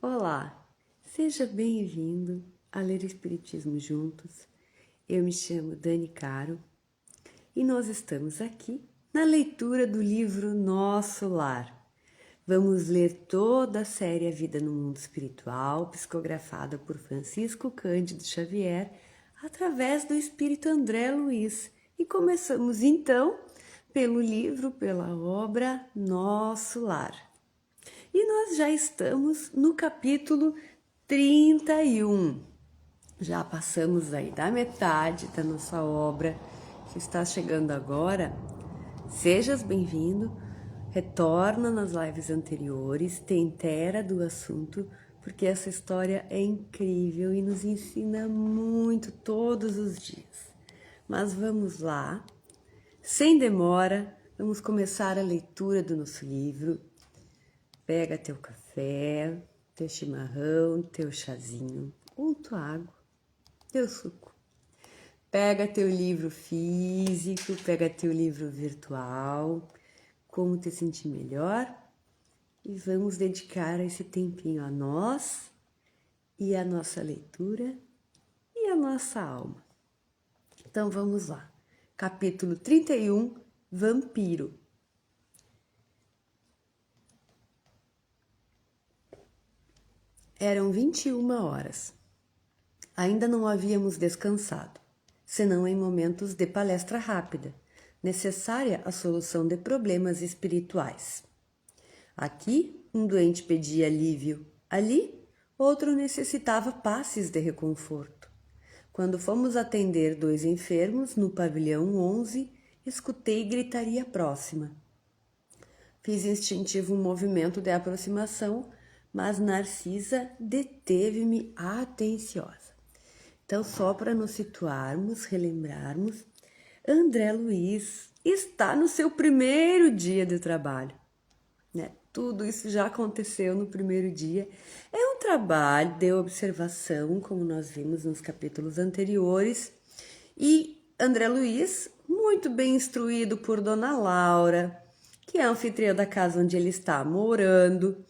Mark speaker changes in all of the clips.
Speaker 1: Olá, seja bem-vindo a ler Espiritismo juntos. Eu me chamo Dani Caro e nós estamos aqui na leitura do livro Nosso Lar. Vamos ler toda a série A Vida no Mundo Espiritual, psicografada por Francisco Cândido Xavier, através do Espírito André Luiz. E começamos então pela obra Nosso Lar. E nós já estamos no capítulo 31. Já passamos aí da metade da nossa obra. Se está chegando agora, sejas bem-vindo. Retorna nas lives anteriores, te inteira do assunto, porque essa história é incrível e nos ensina muito todos os dias. Mas vamos lá, sem demora, vamos começar a leitura do nosso livro. Pega teu café, teu chimarrão, teu chazinho, ou tua água, teu suco. Pega teu livro físico, pega teu livro virtual, como te sentir melhor. E vamos dedicar esse tempinho a nós e a nossa leitura e a nossa alma. Então vamos lá. Capítulo 31, Vampiro. Eram 21 horas. Ainda não havíamos descansado, senão em momentos de palestra rápida, necessária à solução de problemas espirituais. Aqui, um doente pedia alívio, ali, outro necessitava passes de reconforto. Quando fomos atender 2 enfermos no pavilhão 11, escutei gritaria próxima. Fiz instintivo um movimento de aproximação, mas Narcisa deteve-me atenciosa. Então, só para nos situarmos, relembrarmos, André Luiz está no seu primeiro dia de trabalho. Né? Tudo isso já aconteceu no primeiro dia. É um trabalho de observação, como nós vimos nos capítulos anteriores. E André Luiz, muito bem instruído por Dona Laura, que é a anfitriã da casa onde ele está morando,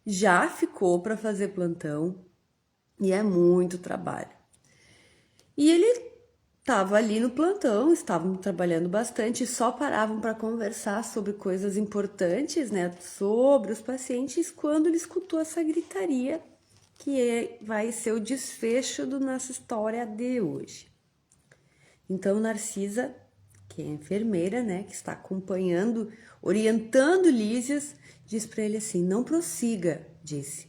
Speaker 1: já ficou para fazer plantão e é muito trabalho. E ele estava ali no plantão, estavam trabalhando bastante e só paravam para conversar sobre coisas importantes, né, sobre os pacientes, quando ele escutou essa gritaria, que vai ser o desfecho da nossa história de hoje. Então, Narcisa, que é enfermeira, né, que está acompanhando, orientando Lísias, diz para ele assim: não prossiga, disse.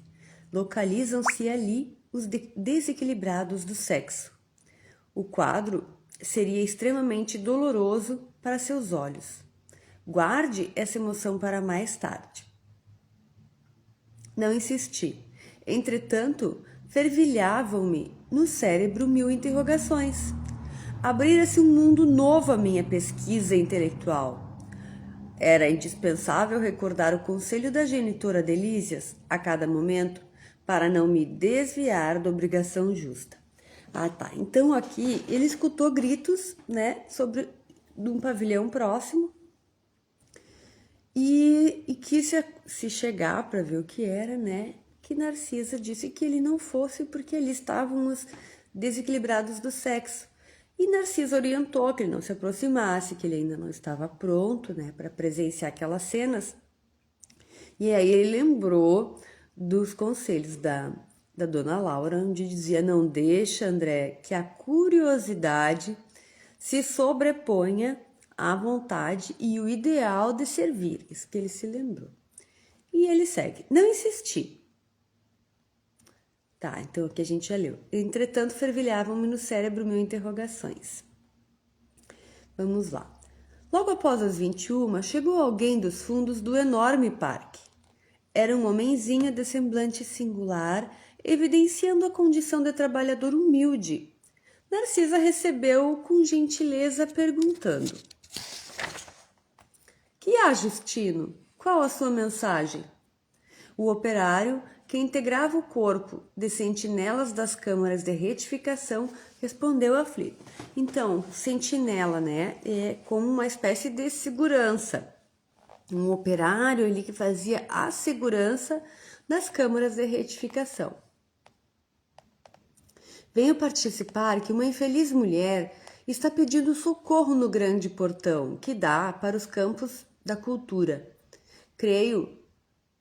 Speaker 1: Localizam-se ali os desequilibrados do sexo. O quadro seria extremamente doloroso para seus olhos. Guarde essa emoção para mais tarde. Não insisti. Entretanto, fervilhavam-me no cérebro 1000 interrogações. Abrira-se um mundo novo à minha pesquisa intelectual. Era indispensável recordar o conselho da genitora de Lísias a cada momento para não me desviar da obrigação justa. Ah, tá. Então aqui ele escutou gritos, né, sobre de um pavilhão próximo e quis se chegar para ver o que era, né, que Narcisa disse que ele não fosse porque ali estavam os desequilibrados do sexo. E Narcisa orientou que ele não se aproximasse, que ele ainda não estava pronto, né, para presenciar aquelas cenas. E aí ele lembrou dos conselhos da Dona Laura, onde dizia: não deixa, André, que a curiosidade se sobreponha à vontade e o ideal de servir. Isso que ele se lembrou. E ele segue: não insisti. Tá, então aqui a gente já leu. Entretanto, fervilhavam-me no cérebro 1000 interrogações. Vamos lá. Logo após as 21, chegou alguém dos fundos do enorme parque. Era um homenzinho de semblante singular, evidenciando a condição de trabalhador humilde. Narcisa recebeu-o com gentileza, perguntando: que há, Justino? Qual a sua mensagem? O operário, que integrava o corpo de sentinelas das câmaras de retificação, respondeu aflito. Então, sentinela, né, é como uma espécie de segurança. um operário ali que fazia a segurança das câmaras de retificação. Venho participar que uma infeliz mulher está pedindo socorro no grande portão que dá para os campos da cultura. Creio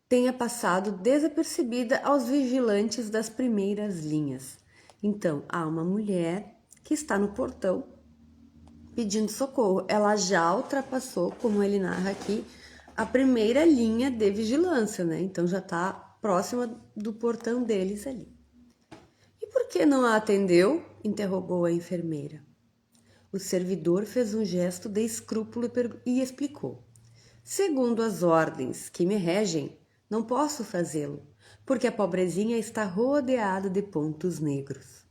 Speaker 1: tenha passado desapercebida aos vigilantes das primeiras linhas. Então, há uma mulher que está no portão pedindo socorro. Ela já ultrapassou, como ele narra aqui, a primeira linha de vigilância, né? Então já está próxima do portão deles ali. E por que não a atendeu? Interrogou a enfermeira. O servidor fez um gesto de escrúpulo e explicou. Segundo as ordens que me regem, não posso fazê-lo, porque a pobrezinha está rodeada de pontos negros.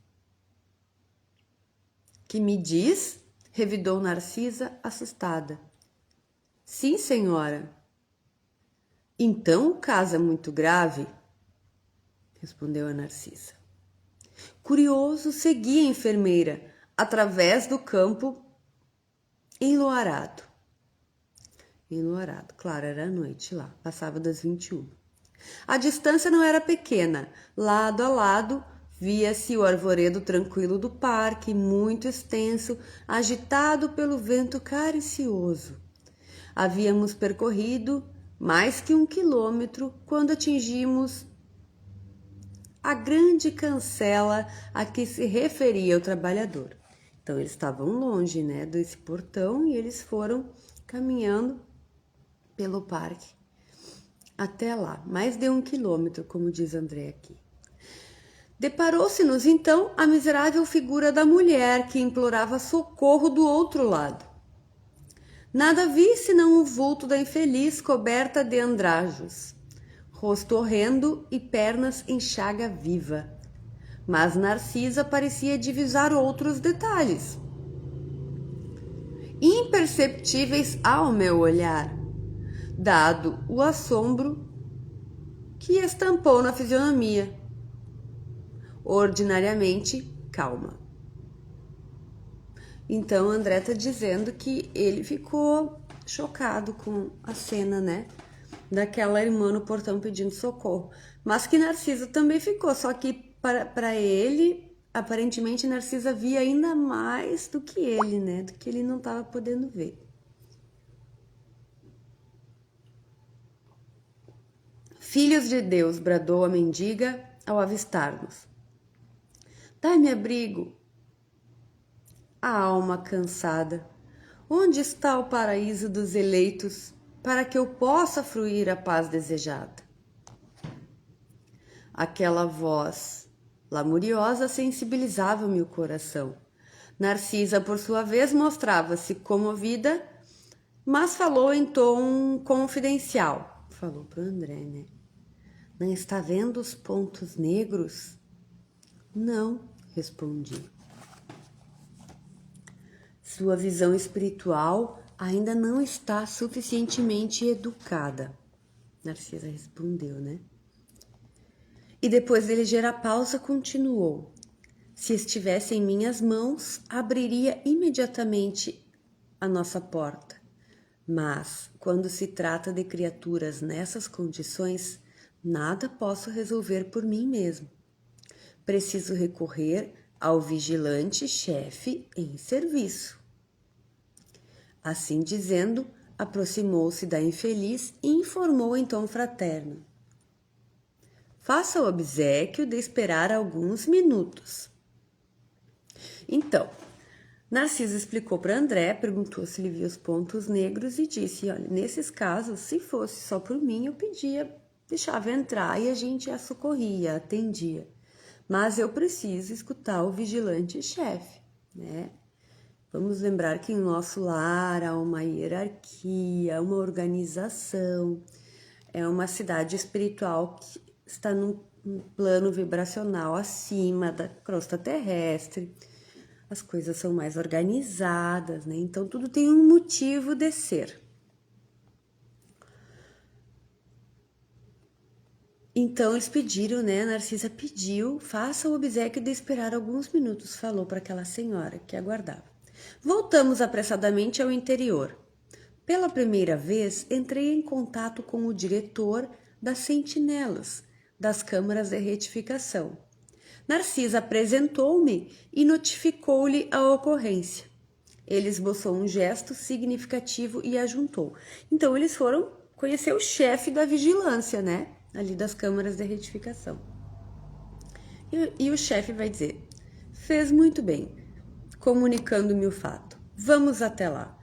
Speaker 1: Que me diz? Revidou Narcisa, assustada. Sim, senhora. Então o caso é muito grave? Respondeu a Narcisa. Curioso, seguia a enfermeira através do campo enluarado. Enluarado, claro, era a noite lá, passava das 21. A distância não era pequena. Lado a lado, via-se o arvoredo tranquilo do parque, muito extenso, agitado pelo vento caricioso. Havíamos percorrido mais que 1 quilômetro quando atingimos a grande cancela a que se referia o trabalhador. Então, eles estavam longe, né, desse portão e eles foram caminhando pelo parque até lá, mais de 1 quilômetro, como diz André aqui. Deparou-se-nos então a miserável figura da mulher que implorava socorro do outro lado. Nada vi senão o vulto da infeliz coberta de andrajos, rosto horrendo e pernas em chaga viva. Mas Narcisa parecia divisar outros detalhes, imperceptíveis ao meu olhar, dado o assombro que estampou na fisionomia, ordinariamente calma. Então André está dizendo que ele ficou chocado com a cena, né, daquela irmã no portão pedindo socorro, mas que Narcisa também ficou, só que para ele, aparentemente Narcisa via ainda mais do que ele, né, do que ele não estava podendo ver. Filhos de Deus, bradou a mendiga ao avistar-nos. Dai-me abrigo. A alma cansada. Onde está o paraíso dos eleitos para que eu possa fruir a paz desejada? Aquela voz lamuriosa sensibilizava-me o coração. Narcisa, por sua vez, mostrava-se comovida, mas falou em tom confidencial. Falou para o André, né? Não está vendo os pontos negros? Não, respondi. Sua visão espiritual ainda não está suficientemente educada. Narcisa respondeu, né? E depois de ligeira pausa, continuou. Se estivesse em minhas mãos, abriria imediatamente a nossa porta. Mas, quando se trata de criaturas nessas condições, nada posso resolver por mim mesmo. Preciso recorrer ao vigilante-chefe em serviço. Assim dizendo, aproximou-se da infeliz e informou em tom fraterno. Faça o obséquio de esperar alguns minutos. Então, Narciso explicou para André, perguntou se ele via os pontos negros e disse, olha, nesses casos, se fosse só por mim, eu pedia, deixava entrar e a gente a socorria, atendia. Mas eu preciso escutar o vigilante-chefe, né? Vamos lembrar que em nosso lar há uma hierarquia, uma organização, é uma cidade espiritual que está num plano vibracional acima da crosta terrestre. As coisas são mais organizadas, né? Então tudo tem um motivo de ser. Então eles pediram, né? A Narcisa pediu, faça o obséquio de esperar alguns minutos, falou para aquela senhora que aguardava. Voltamos apressadamente ao interior. Pela primeira vez, entrei em contato com o diretor das sentinelas, das câmaras de retificação. Narcisa apresentou-me e notificou-lhe a ocorrência. Ele esboçou um gesto significativo e ajuntou. Então, eles foram conhecer o chefe da vigilância, né? Ali das câmaras de retificação. E o chefe vai dizer: fez muito bem, comunicando-me o fato. Vamos até lá.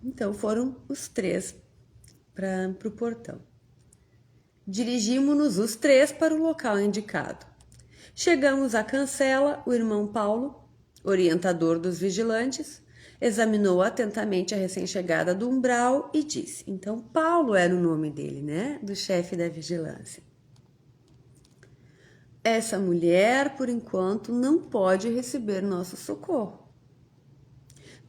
Speaker 1: Então, foram os três para o portão. Dirigimos-nos os três para o local indicado. Chegamos à cancela, o irmão Paulo, orientador dos vigilantes, examinou atentamente a recém-chegada do umbral e disse. Então, Paulo era o nome dele, né? Do chefe da vigilância. Essa mulher, por enquanto, não pode receber nosso socorro.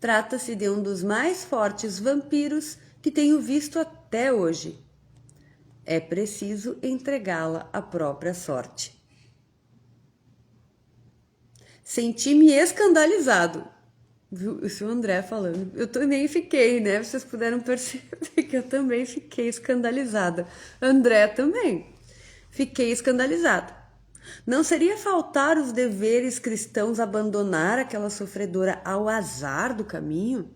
Speaker 1: Trata-se de um dos mais fortes vampiros que tenho visto até hoje. É preciso entregá-la à própria sorte. Senti-me escandalizado. Viu? Isso é o André falando. Eu também fiquei, né? Vocês puderam perceber que eu também fiquei escandalizada. André também. Fiquei escandalizada. Não seria faltar os deveres cristãos abandonar aquela sofredora ao azar do caminho?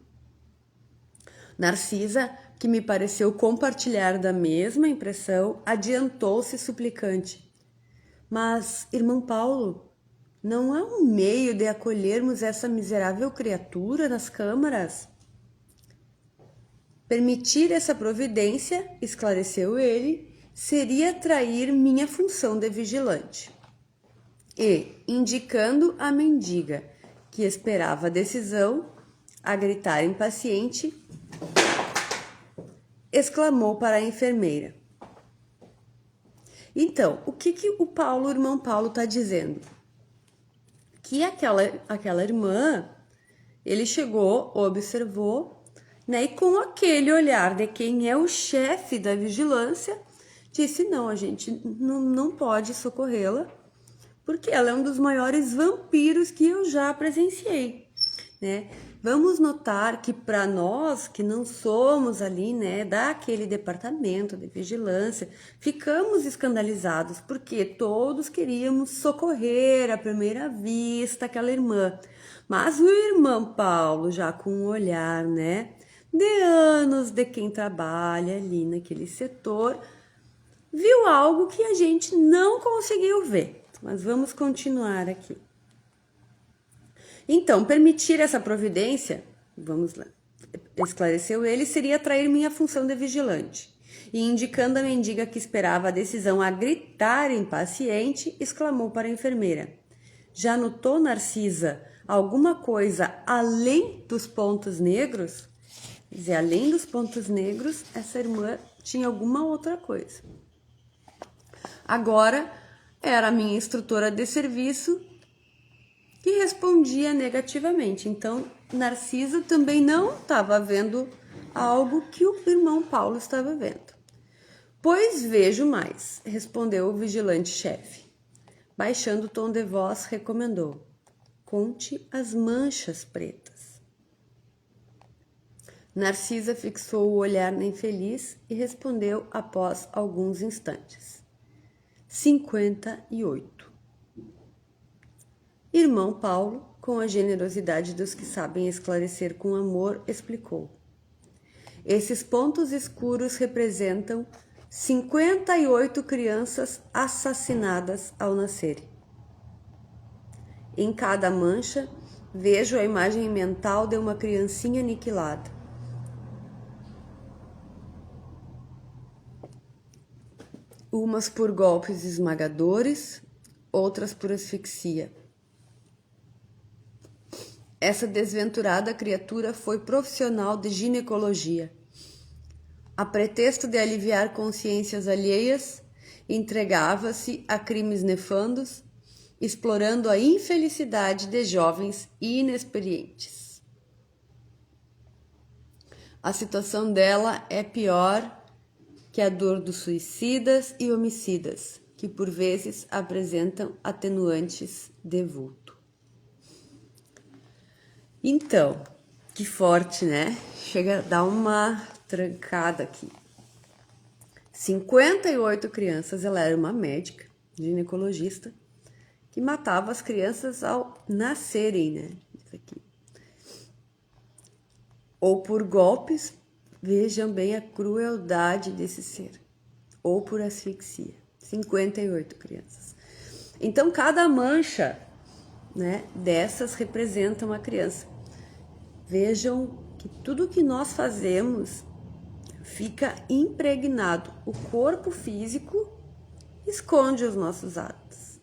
Speaker 1: Narcisa, que me pareceu compartilhar da mesma impressão, adiantou-se suplicante. Mas, irmão Paulo, não há um meio de acolhermos essa miserável criatura nas câmaras? Permitir essa providência, esclareceu ele, seria trair minha função de vigilante. E, indicando a mendiga, que esperava a decisão, a gritar impaciente, exclamou para a enfermeira. Então, o que o irmão Paulo está dizendo? Que aquela irmã, ele chegou, observou, né, e com aquele olhar de quem é o chefe da vigilância, disse, não, a gente não pode socorrê-la, porque ela é um dos maiores vampiros que eu já presenciei, né? Vamos notar que para nós que não somos ali, né, daquele departamento de vigilância, ficamos escandalizados porque todos queríamos socorrer à primeira vista aquela irmã. Mas o irmão Paulo, já com um olhar, né, de anos de quem trabalha ali naquele setor, viu algo que a gente não conseguiu ver. Mas vamos continuar aqui. Então, permitir essa providência, vamos lá, esclareceu ele, seria trair minha função de vigilante. E indicando a mendiga que esperava a decisão a gritar impaciente, exclamou para a enfermeira. Já notou, Narcisa, alguma coisa além dos pontos negros? Quer dizer, além dos pontos negros, essa irmã tinha alguma outra coisa. Agora, era a minha instrutora de serviço que respondia negativamente. Então, Narcisa também não estava vendo algo que o irmão Paulo estava vendo. Pois vejo mais, respondeu o vigilante-chefe. Baixando o tom de voz, recomendou. Conte as manchas pretas. Narcisa fixou o olhar na infeliz e respondeu após alguns instantes. 58. Irmão Paulo, com a generosidade dos que sabem esclarecer com amor, explicou. Esses pontos escuros representam 58 crianças assassinadas ao nascerem. Em cada mancha, vejo a imagem mental de uma criancinha aniquilada. Umas por golpes esmagadores, outras por asfixia. Essa desventurada criatura foi profissional de ginecologia. A pretexto de aliviar consciências alheias, entregava-se a crimes nefandos, explorando a infelicidade de jovens inexperientes. A situação dela é pior que a dor dos suicidas e homicidas, que por vezes apresentam atenuantes de vulto. Então, Que forte, né? Chega a dar uma trancada aqui. 58 crianças, ela era uma médica, ginecologista, que matava as crianças ao nascerem, né? Isso aqui. Ou por golpes, vejam bem a crueldade desse ser, ou por asfixia. 58 crianças. Então, cada mancha, né, dessas representa uma criança. Vejam que tudo que nós fazemos fica impregnado. O corpo físico esconde os nossos atos,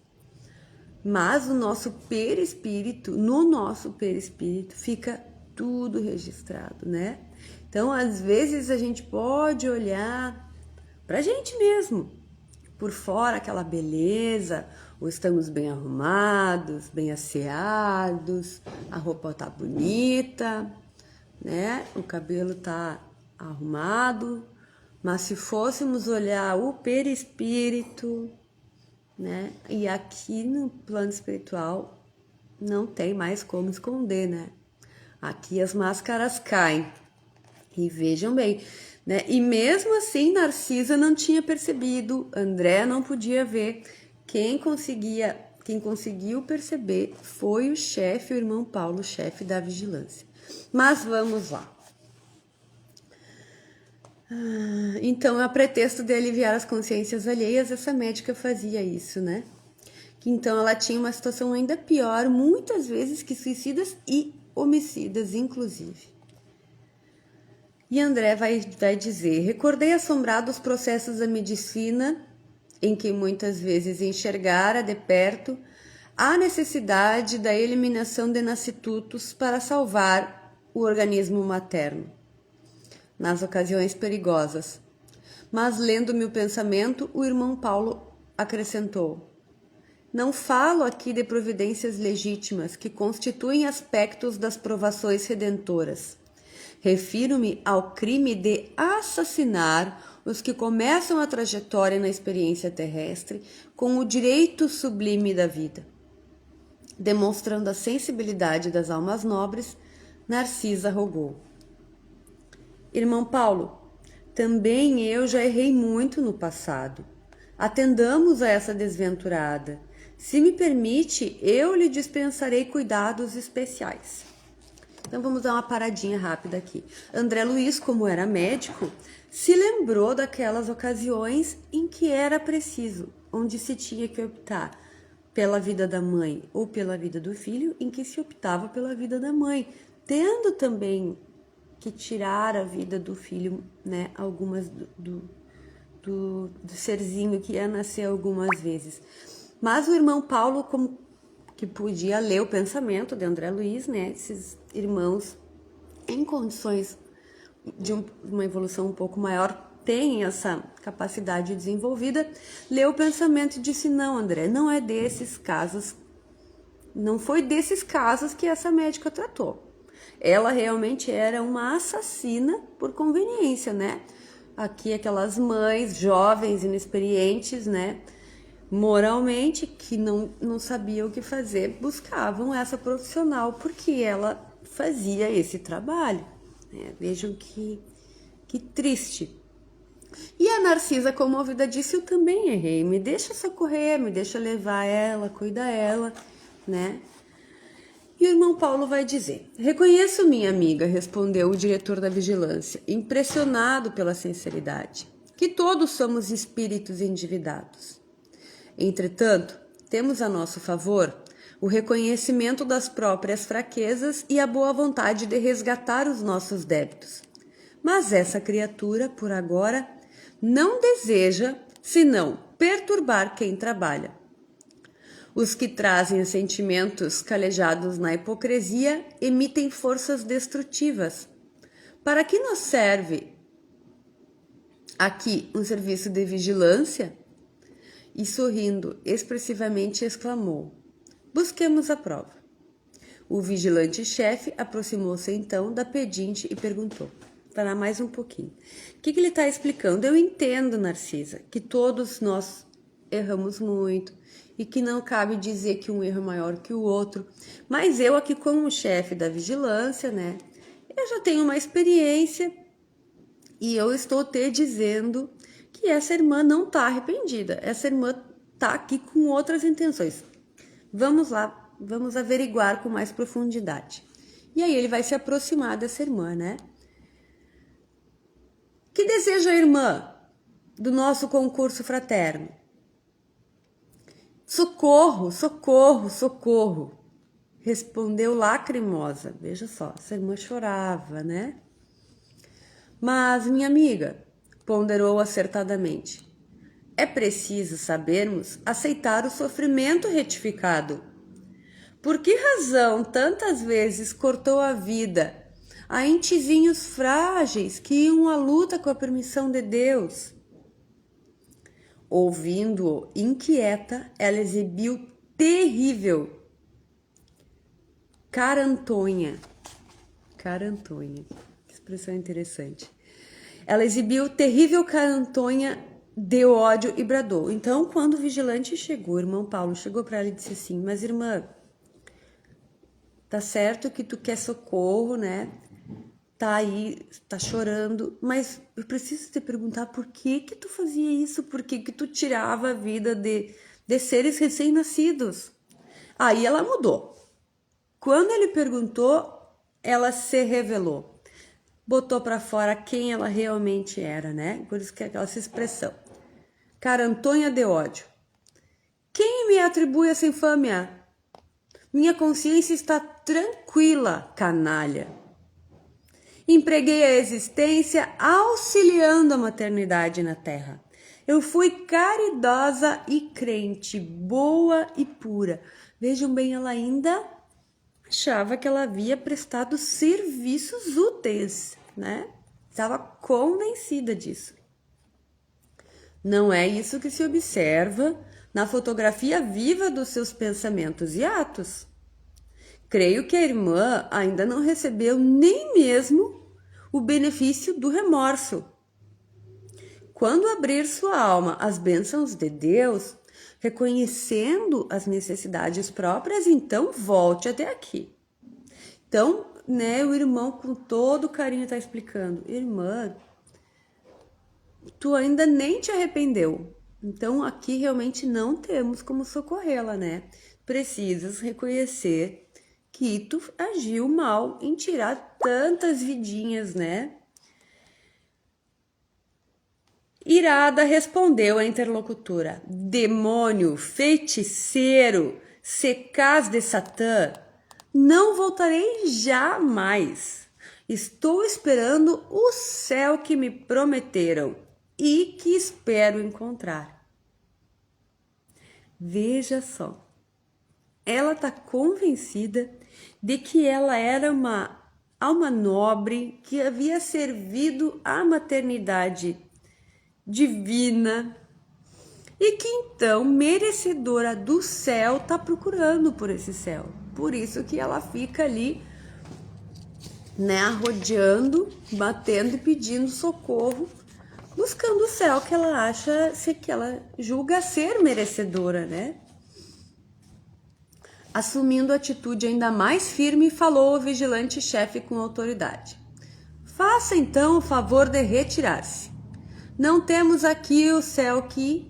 Speaker 1: mas o nosso perispírito, no nosso perispírito, fica tudo registrado, né? Então, às vezes a gente pode olhar pra gente mesmo, por fora aquela beleza, ou estamos bem arrumados, bem asseados, a roupa tá bonita, né? O cabelo tá arrumado, mas se fôssemos olhar o perispírito, né? E aqui no plano espiritual não tem mais como esconder, né? Aqui as máscaras caem. E vejam bem, né? E mesmo assim, Narcisa não tinha percebido, André não podia ver. Quem conseguiu perceber foi o chefe, o irmão Paulo, chefe da vigilância. Mas vamos lá. Então, a pretexto de aliviar as consciências alheias, essa médica fazia isso, né? Então, ela tinha uma situação ainda pior, muitas vezes, que suicidas e homicidas, inclusive. E André vai dizer: recordei assombrado os processos da medicina, em que muitas vezes enxergara de perto a necessidade da eliminação de nascitutos para salvar o organismo materno, nas ocasiões perigosas. Mas, lendo-me o pensamento, o irmão Paulo acrescentou: não falo aqui de providências legítimas que constituem aspectos das provações redentoras. Refiro-me ao crime de assassinar os que começam a trajetória na experiência terrestre com o direito sublime da vida. Demonstrando a sensibilidade das almas nobres, Narcisa rogou: irmão Paulo, também eu já errei muito no passado. Atendamos a essa desventurada. Se me permite, eu lhe dispensarei cuidados especiais. Então vamos dar uma paradinha rápida aqui. André Luiz, como era médico, se lembrou daquelas ocasiões em que era preciso, onde se tinha que optar pela vida da mãe ou pela vida do filho, em que se optava pela vida da mãe, tendo também que tirar a vida do filho, né? Algumas do serzinho que ia nascer algumas vezes. Mas o irmão Paulo, como que podia ler o pensamento de André Luiz, né? Esses irmãos em condições de uma evolução um pouco maior têm essa capacidade desenvolvida, leu o pensamento e disse: não, André, não é desses casos, não foi desses casos que essa médica tratou. Ela realmente era uma assassina por conveniência, né? Aqui aquelas mães jovens, inexperientes, né? Moralmente, que não sabiam o que fazer, buscavam essa profissional porque ela fazia esse trabalho. Né? Vejam que triste. E a Narcisa, comovida, disse: eu também errei, me deixa socorrer, me deixa levar ela, cuidar ela, né? E o irmão Paulo vai dizer: reconheço, minha amiga, respondeu o diretor da vigilância, impressionado pela sinceridade, que todos somos espíritos endividados. Entretanto, temos a nosso favor o reconhecimento das próprias fraquezas e a boa vontade de resgatar os nossos débitos. Mas essa criatura, por agora, não deseja senão perturbar quem trabalha. Os que trazem os sentimentos calejados na hipocrisia emitem forças destrutivas. Para que nos serve aqui um serviço de vigilância? E sorrindo expressivamente exclamou: busquemos a prova. O vigilante-chefe aproximou-se então da pedinte e perguntou: para mais um pouquinho. O que ele está explicando? Eu entendo, Narcisa, que todos nós erramos muito e que não cabe dizer que um erro é maior que o outro, mas eu aqui como chefe da vigilância, né, eu já tenho uma experiência e eu estou te dizendo que essa irmã não está arrependida. Essa irmã está aqui com outras intenções. Vamos lá, vamos averiguar com mais profundidade. E aí ele vai se aproximar dessa irmã, né? Que deseja a irmã do nosso concurso fraterno? Socorro, socorro, socorro, respondeu lacrimosa. Veja só, essa irmã chorava, né? Mas, minha amiga, ponderou acertadamente, é preciso sabermos aceitar o sofrimento retificado. Por que razão tantas vezes cortou a vida a entezinhos frágeis que iam à luta com a permissão de Deus? Ouvindo-o inquieta, ela exibiu terrível carantonha. Carantonha, que expressão interessante. Ela exibiu terrível carantonha de ódio e bradou. Então, quando o vigilante chegou, o irmão Paulo chegou para ela e disse assim, mas irmã, tá certo que tu quer socorro, né? Tá aí, tá chorando, mas eu preciso te perguntar por que que tu fazia isso? Por que que tu tirava a vida de seres recém-nascidos? Aí ela mudou. Quando ele perguntou, ela se revelou. Botou para fora quem ela realmente era, né? Por isso que é aquela expressão. Carantonha de ódio. Quem me atribui essa infâmia? Minha consciência está tranquila, canalha. Empreguei a existência auxiliando a maternidade na terra. Eu fui caridosa e crente, boa e pura. Vejam bem, ela ainda achava que ela havia prestado serviços úteis, né? Estava convencida disso. Não é isso que se observa na fotografia viva dos seus pensamentos e atos. Creio que a irmã ainda não recebeu nem mesmo o benefício do remorso. Quando abrir sua alma às bênçãos de Deus, reconhecendo as necessidades próprias, então volte até aqui. Então, né, o irmão com todo carinho está explicando, irmã, tu ainda nem te arrependeu. Então, aqui realmente não temos como socorrê-la, né? Precisas reconhecer que tu agiu mal em tirar tantas vidinhas, né? Irada respondeu a interlocutora, demônio, feiticeiro, secaz de Satã, não voltarei jamais. Estou esperando o céu que me prometeram e que espero encontrar. Veja só, ela está convencida de que ela era uma alma nobre que havia servido à maternidade divina e que então, merecedora do céu, está procurando por esse céu. Por isso que ela fica ali, né, arrodeando, batendo e pedindo socorro, buscando o céu que ela acha, que ela julga ser merecedora, né? Assumindo atitude ainda mais firme, falou o vigilante-chefe com autoridade. Faça então o favor de retirar-se. Não temos aqui o céu que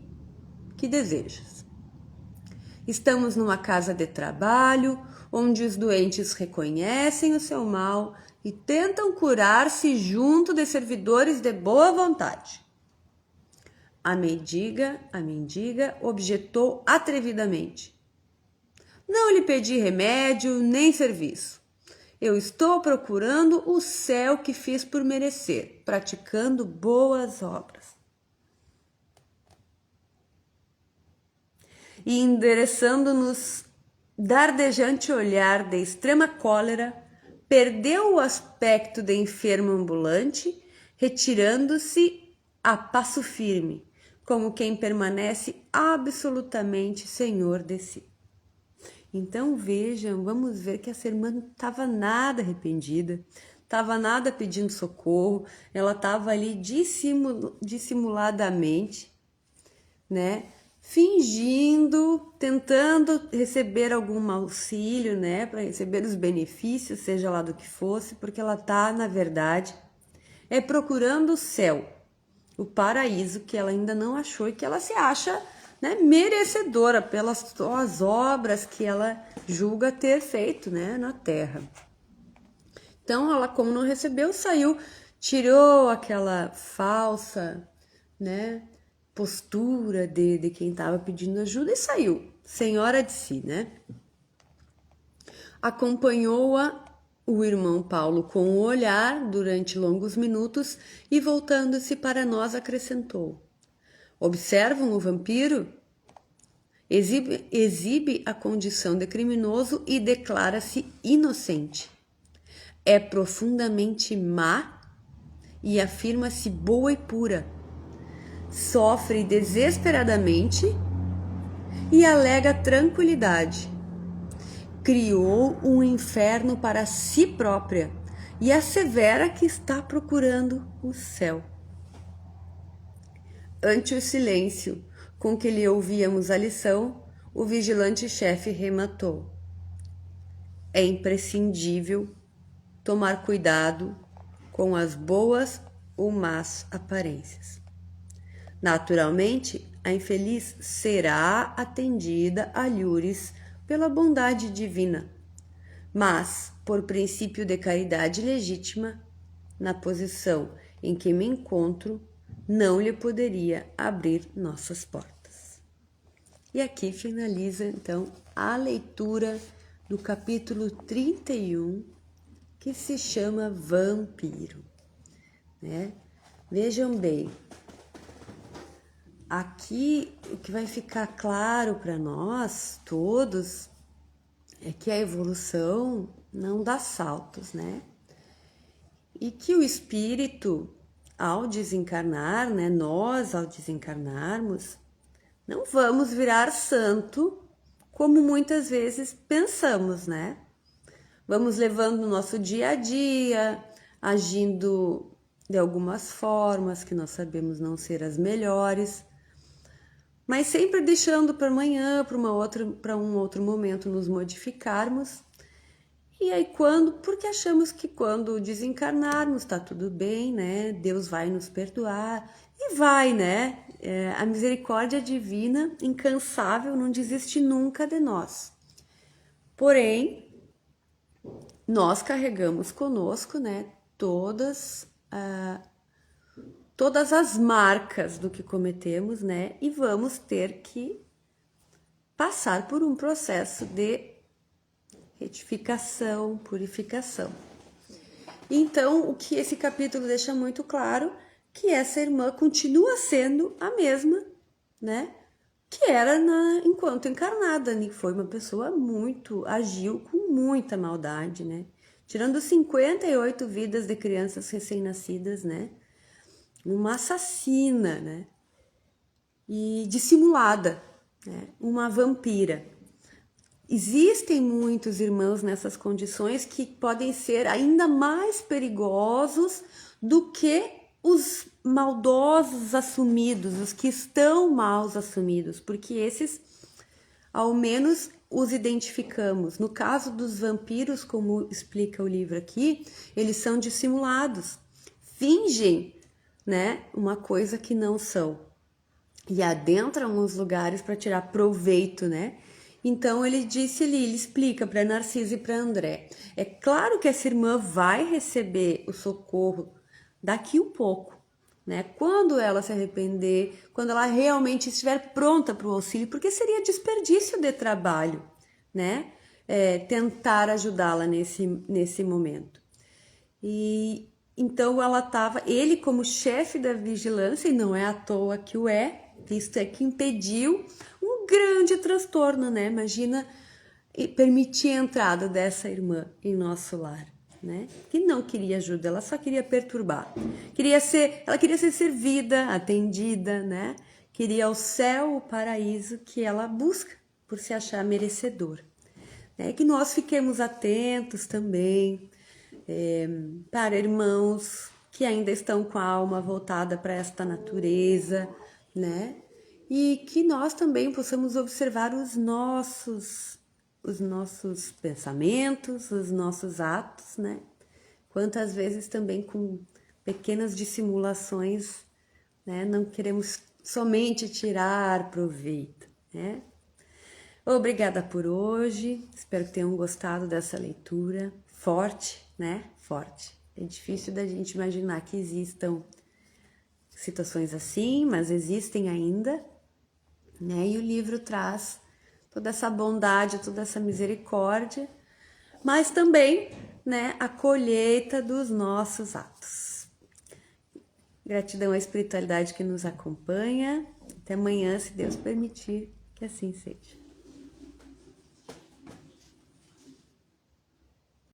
Speaker 1: desejas. Estamos numa casa de trabalho, onde os doentes reconhecem o seu mal e tentam curar-se junto de servidores de boa vontade. A mendiga objetou atrevidamente. Não lhe pedi remédio nem serviço. Eu estou procurando o céu que fiz por merecer, praticando boas obras. E endereçando-nos dardejante olhar de extrema cólera, perdeu o aspecto de enfermo ambulante, retirando-se a passo firme, como quem permanece absolutamente senhor de si. Então vejam, vamos ver que essa irmã não estava nada arrependida, estava nada pedindo socorro, ela estava ali dissimuladamente, né, fingindo, tentando receber algum auxílio, né, para receber os benefícios, seja lá do que fosse, porque ela tá, na verdade, procurando o céu, o paraíso que ela ainda não achou e que ela se acha, né, merecedora pelas suas obras que ela julga ter feito, né, na Terra. Então, ela, como não recebeu, saiu, tirou aquela falsa, né, postura de quem estava pedindo ajuda e saiu, senhora de si, né? Acompanhou-a o irmão Paulo com o olhar durante longos minutos e, voltando-se para nós, acrescentou: observam o vampiro? Exibe a condição de criminoso e declara-se inocente. É profundamente má e afirma-se boa e pura. Sofre desesperadamente e alega tranquilidade. Criou um inferno para si própria e assevera que está procurando o céu. Ante o silêncio com que lhe ouvíamos a lição, o vigilante-chefe rematou: é imprescindível tomar cuidado com as boas ou más aparências. Naturalmente, a infeliz será atendida a lures pela bondade divina, mas, por princípio de caridade legítima, na posição em que me encontro, não lhe poderia abrir nossas portas. E aqui finaliza, então, a leitura do capítulo 31, que se chama Vampiro, né? Vejam bem, aqui o que vai ficar claro para nós todos é que a evolução não dá saltos, né? E que o espírito, ao desencarnar, né, nós ao desencarnarmos, não vamos virar santo como muitas vezes pensamos, né? Vamos levando o nosso dia a dia, agindo de algumas formas que nós sabemos não ser as melhores, mas sempre deixando para amanhã, para um outro momento nos modificarmos. E aí porque achamos que quando desencarnarmos tá tudo bem, né? Deus vai nos perdoar e vai, né? A misericórdia divina, incansável, não desiste nunca de nós. Porém, nós carregamos conosco, né? Todas as marcas do que cometemos, né? E vamos ter que passar por um processo de retificação, purificação. Então, o que esse capítulo deixa muito claro, que essa irmã continua sendo a mesma, né? Que era enquanto encarnada, né? Foi uma pessoa agiu com muita maldade, né? Tirando 58 vidas de crianças recém-nascidas, né? Uma assassina, né? E dissimulada, né? Uma vampira. Existem muitos irmãos nessas condições que podem ser ainda mais perigosos do que os maldosos assumidos, os que estão mal assumidos, porque esses, ao menos, os identificamos. No caso dos vampiros, como explica o livro aqui, eles são dissimulados, fingem, né, uma coisa que não são e adentram os lugares para tirar proveito, né? Então ele explica para Narciso e para André. É claro que essa irmã vai receber o socorro daqui um pouco, né? Quando ela se arrepender, quando ela realmente estiver pronta para o auxílio, porque seria desperdício de trabalho, né? Tentar ajudá-la nesse momento. E então ele como chefe da vigilância, e não é à toa que o visto é que impediu um grande transtorno, né? Imagina permitir a entrada dessa irmã em nosso lar, né? Que não queria ajuda, ela só queria perturbar. Ela queria ser servida, atendida, né? Queria o céu, o paraíso que ela busca por se achar merecedora. Né? Que nós fiquemos atentos também para irmãos que ainda estão com a alma voltada para esta natureza, né? e que nós também possamos observar os nossos pensamentos, os nossos atos, né? Quantas vezes também com pequenas dissimulações, né? Não queremos somente tirar proveito, né? Obrigada por hoje, espero que tenham gostado dessa leitura forte, né? Forte. É difícil da gente imaginar que existam situações assim, mas existem ainda, né? E o livro traz toda essa bondade, toda essa misericórdia, mas também, né, a colheita dos nossos atos. Gratidão à espiritualidade que nos acompanha. Até amanhã, se Deus permitir que assim seja.